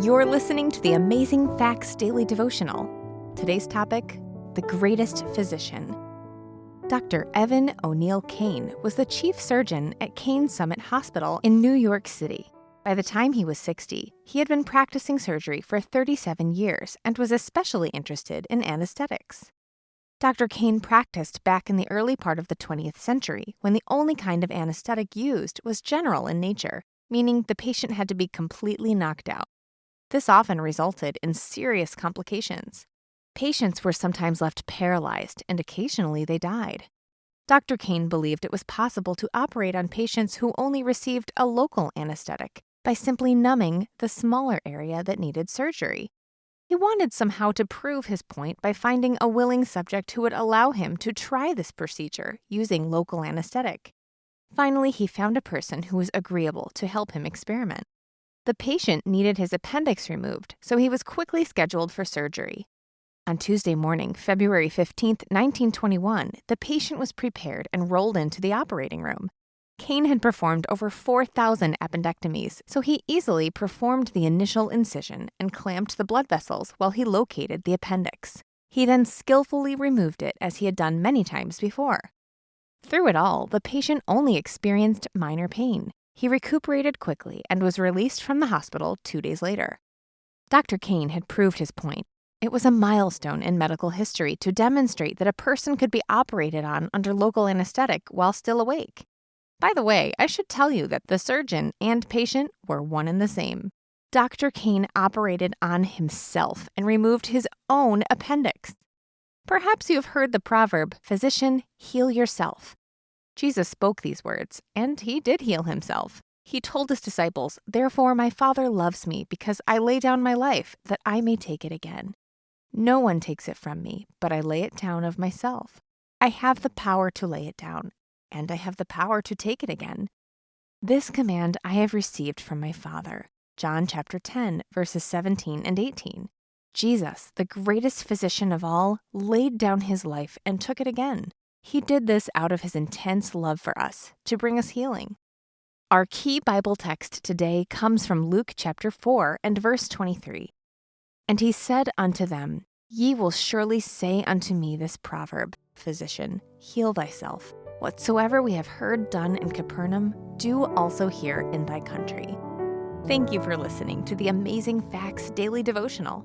You're listening to the Amazing Facts Daily Devotional. Today's topic, the greatest physician. Dr. Evan O'Neill Kane was the chief surgeon at Kane Summit Hospital in New York City. By the time he was 60, he had been practicing surgery for 37 years and was especially interested in anesthetics. Dr. Kane practiced back in the early part of the 20th century when the only kind of anesthetic used was general in nature, meaning the patient had to be completely knocked out. This often resulted in serious complications. Patients were sometimes left paralyzed, and occasionally they died. Dr. Kane believed it was possible to operate on patients who only received a local anesthetic by simply numbing the smaller area that needed surgery. He wanted somehow to prove his point by finding a willing subject who would allow him to try this procedure using local anesthetic. Finally, he found a person who was agreeable to help him experiment. The patient needed his appendix removed, so he was quickly scheduled for surgery. On Tuesday morning, February 15, 1921, the patient was prepared and rolled into the operating room. Kane had performed over 4,000 appendectomies, so he easily performed the initial incision and clamped the blood vessels while he located the appendix. He then skillfully removed it as he had done many times before. Through it all, the patient only experienced minor pain. He recuperated quickly and was released from the hospital 2 days later. Dr. Kane had proved his point. It was a milestone in medical history to demonstrate that a person could be operated on under local anesthetic while still awake. By the way, I should tell you that the surgeon and patient were one and the same. Dr. Kane operated on himself and removed his own appendix. Perhaps you have heard the proverb, "Physician, heal yourself." Jesus spoke these words, and he did heal himself. He told his disciples, "Therefore my Father loves me, because I lay down my life, that I may take it again. No one takes it from me, but I lay it down of myself. I have the power to lay it down, and I have the power to take it again. This command I have received from my Father." John chapter 10, verses 17 and 18. Jesus, the greatest physician of all, laid down his life and took it again. He did this out of his intense love for us, to bring us healing. Our key Bible text today comes from Luke chapter 4 and verse 23. "And he said unto them, Ye will surely say unto me this proverb, Physician, heal thyself. Whatsoever we have heard done in Capernaum, do also here in thy country." Thank you for listening to the Amazing Facts Daily Devotional.